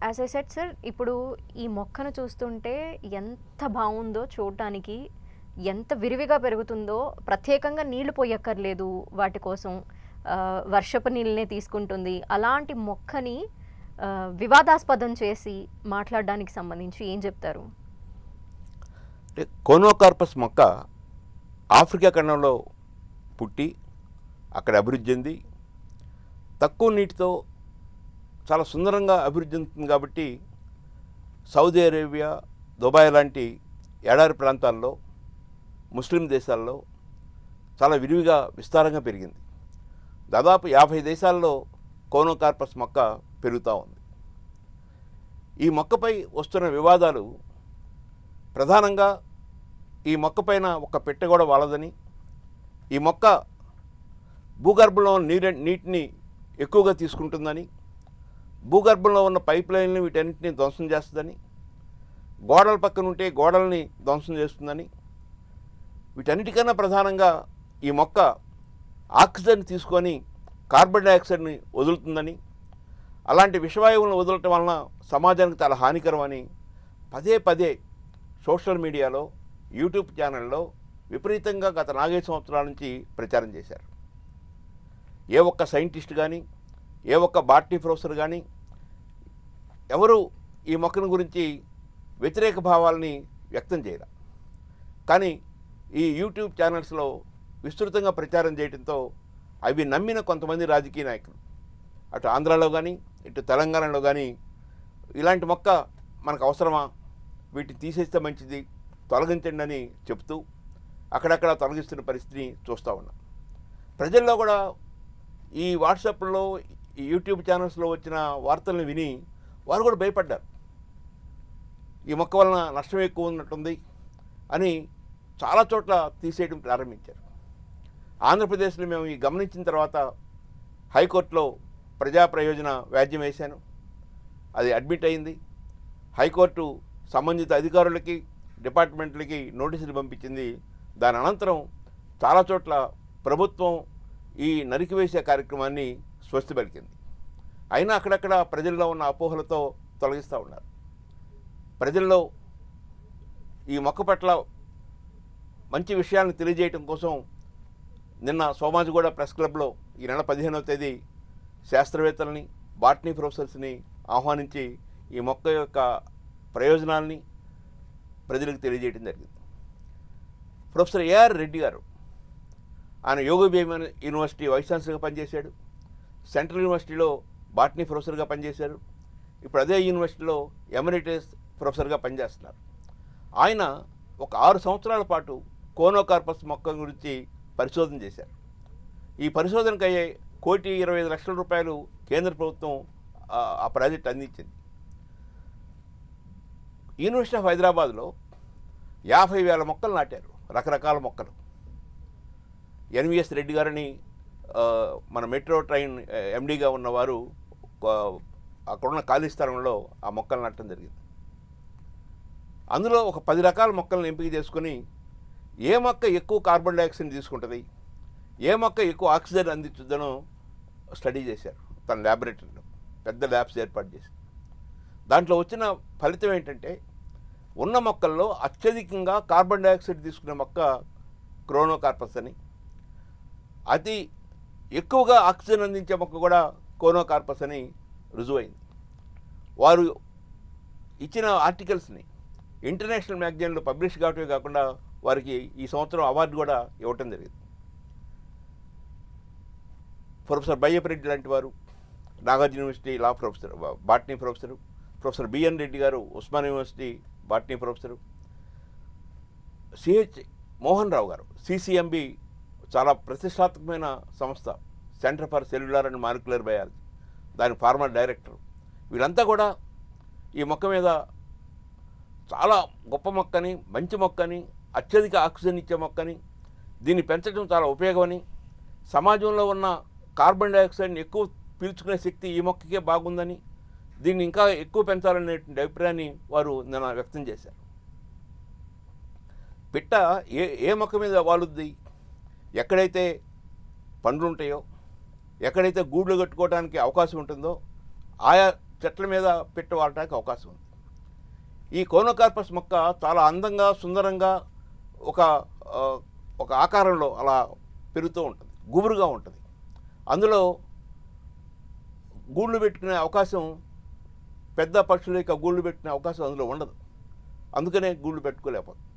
As I said sir, ఇప్పుడు ఈ మొక్కను చూస్తుంటే ఎంత బాగుందో చూడటానికి, ఎంత విరివిగా పెరుగుతుందో, ప్రత్యేకంగా నీళ్లు పోయక్కర్లేదు వాటి కోసం, వర్షపు నీళ్ళనే తీసుకుంటుంది. అలాంటి మొక్కని వివాదాస్పదం చేసి మాట్లాడడానికి సంబంధించి ఏం చెప్తారు? కోనోకార్పస్ మొక్క ఆఫ్రికా ఖండంలో పుట్టి అక్కడ అభివృద్ధి చెంది తక్కువ నీటితో చాలా సుందరంగా అభివృద్ధి చెందుతుంది కాబట్టి సౌదీ అరేబియా, దుబాయ్ లాంటి ఎడారి ప్రాంతాల్లో, ముస్లిం దేశాల్లో చాలా విరివిగా విస్తారంగా పెరిగింది. దాదాపు 50 దేశాల్లో కోనోకార్పస్ మొక్క పెరుగుతూ ఉంది. ఈ మొక్కపై వస్తున్న వివాదాలు ప్రధానంగా ఈ మొక్క పైన ఒక పెట్టె కూడా వాలదని, ఈ మొక్క భూగర్భంలో నీటిని ఎక్కువగా తీసుకుంటుందని, భూగర్భంలో ఉన్న పైప్ లైన్లు వీటన్నిటిని ధ్వంసం చేస్తుందని, గోడల పక్కన ఉంటే గోడల్ని ధ్వంసం చేస్తుందని, వీటన్నిటికన్నా ప్రధానంగా ఈ మొక్క ఆక్సిజన్ తీసుకొని కార్బన్ డైఆక్సైడ్ని వదులుతుందని, అలాంటి విషవాయువులను వదలటం వలన సమాజానికి చాలా హానికరం అని పదే పదే సోషల్ మీడియాలో, యూట్యూబ్ ఛానల్లో విపరీతంగా గత 4 సంవత్సరాల నుంచి ప్రచారం చేశారు. ఏ ఒక్క సైంటిస్ట్ కానీ, ఏ ఒక్క బాటనీ ప్రొఫెసర్ కానీ ఎవరు ఈ మొక్కను గురించి వ్యతిరేక భావాలని వ్యక్తం చేయరు. కానీ ఈ యూట్యూబ్ ఛానల్స్లో విస్తృతంగా ప్రచారం చేయడంతో అవి నమ్మిన కొంతమంది రాజకీయ నాయకులు అటు ఆంధ్రాలో కానీ ఇటు తెలంగాణలో కానీ ఇలాంటి మొక్క మనకు అవసరమా, వీటిని తీసేస్తే మంచిది, తొలగించండి అని చెప్తూ అక్కడక్కడ తొలగిస్తున్న పరిస్థితిని చూస్తూ ఉన్నాం. ప్రజల్లో కూడా ఈ వాట్సాప్లో, ఈ యూట్యూబ్ ఛానల్స్లో వచ్చిన వార్తలను విని వారు కూడా భయపడ్డారు. ఈ మొక్క వలన నష్టం ఎక్కువ ఉన్నట్టుంది అని చాలా చోట్ల తీసేయడం ప్రారంభించారు. ఆంధ్రప్రదేశ్లో మేము ఈ గమనించిన తర్వాత హైకోర్టులో ప్రజా ప్రయోజన వ్యాజ్యం వేశాను. అది అడ్మిట్ అయింది. హైకోర్టు సంబంధిత అధికారులకి, డిపార్ట్మెంట్లకి నోటీసులు పంపించింది. దాని అనంతరం చాలా చోట్ల ప్రభుత్వం ఈ నరికివేసే కార్యక్రమాన్ని స్వస్తి పలికింది. అయినా అక్కడక్కడ ప్రజల్లో ఉన్న అపోహలతో తొలగిస్తూ ఉన్నారు. ప్రజల్లో ఈ మొక్క పట్ల మంచి విషయాలను తెలియజేయటం కోసం నిన్న సోమాజిగూడ ప్రెస్ క్లబ్లో ఈ నెల 15వ తేదీ శాస్త్రవేత్తలని, బాటనీ ప్రొఫెసర్స్ని ఆహ్వానించి ఈ మొక్క యొక్క ప్రయోజనాల్ని ప్రజలకు తెలియజేయడం జరిగింది. ప్రొఫెసర్ ఏఆర్ రెడ్డి గారు, ఆయన యోగభీమ యూనివర్సిటీ వైస్ ఛాన్సలర్గా పనిచేశాడు. సెంట్రల్ యూనివర్సిటీలో బాటనీ ప్రొఫెసర్గా పనిచేశారు. ఇప్పుడు అదే యూనివర్సిటీలో ఎమరిటస్ ప్రొఫెసర్గా పనిచేస్తున్నారు. ఆయన ఒక 6 సంవత్సరాల పాటు కోనోకార్పస్ మొక్క గురించి పరిశోధన చేశారు. ఈ పరిశోధనకు అయ్యే ₹1,25,00,000 కేంద్ర ప్రభుత్వం ఆ ప్రాజెక్ట్ అందించింది. యూనివర్సిటీ ఆఫ్ హైదరాబాద్లో 50,000 మొక్కలు నాటారు, రకరకాల మొక్కలు. ఎన్విఎస్ రెడ్డి గారిని మన మెట్రో ట్రైన్ ఎండీగా ఉన్నవారు అక్కడున్న ఖాళీ స్థలంలో ఆ మొక్కలు నాటడం జరిగింది. అందులో ఒక 10 రకాల మొక్కలను ఎంపిక చేసుకుని ఏ మొక్క ఎక్కువ కార్బన్ డైఆక్సైడ్ తీసుకుంటుంది, ఏ మొక్క ఎక్కువ ఆక్సిజన్ అందించుద్దనో స్టడీ చేశారు తన ల్యాబొరేటరీలో. పెద్ద ల్యాబ్స్ ఏర్పాటు చేసి దాంట్లో వచ్చిన ఫలితం ఏంటంటే ఉన్న మొక్కల్లో అత్యధికంగా కార్బన్ డైఆక్సైడ్ తీసుకునే మొక్క కోనోకార్పస్ అని, అతి ఎక్కువగా ఆక్సిజన్ అందించే మొక్క కూడా కోనోకార్పస్ అని రుజువైంది. వారు ఇచ్చిన ఆర్టికల్స్ని ఇంటర్నేషనల్ మ్యాగజైన్లో పబ్లిష్ కావటమే కాకుండా వారికి ఈ సంవత్సరం అవార్డు కూడా ఇవ్వటం జరిగింది. ప్రొఫెసర్ బయ్యపరెడ్డి లాంటి వారు Nagarjuna university law professor, botany professor, professor B N Reddy garu Osman university botany professor, C H Mohan Rao garu CCMB చాలా ప్రతిష్టాత్మకమైన సంస్థ, centre for cellular and molecular biology, దాని ఫార్మర్ డైరెక్టర్. వీళ్ళంతా కూడా ఈ మొక్క మీద చాలా గొప్ప మొక్కని, మంచి మొక్కని, అత్యధిక ఆక్సిజన్ ఇచ్చే మొక్కని, దీన్ని పెంచడం చాలా ఉపయోగమని, సమాజంలో ఉన్న కార్బన్ డైఆక్సైడ్ని ఎక్కువ పీల్చుకునే శక్తి ఈ మొక్కకే బాగుందని, దీన్ని ఇంకా ఎక్కువ పెంచాలనేటువంటి అభిప్రాయాన్ని వారు నిన్న వ్యక్తం చేశారు. పిట్ట ఏ మొక్క మీద వాలుద్ది? ఎక్కడైతే పండ్లు ఉంటాయో, ఎక్కడైతే గూళ్ళు కట్టుకోవడానికి అవకాశం ఉంటుందో ఆయా చెట్ల మీద పిట్ట వాడటానికి అవకాశం ఉంది. ఈ కోనోకార్పస్ మొక్క చాలా అందంగా సుందరంగా ఒక ఆ, ఒక ఆకారంలో అలా పెరుగుతూ ఉంటుంది, గుబురుగా ఉంటుంది. అందులో గూళ్ళు పెట్టుకునే అవకాశం, పెద్ద పక్షుల యొక్క గూళ్ళు పెట్టుకునే అవకాశం అందులో ఉండదు. అందుకనే గూళ్ళు పెట్టుకోలేకపోతుంది.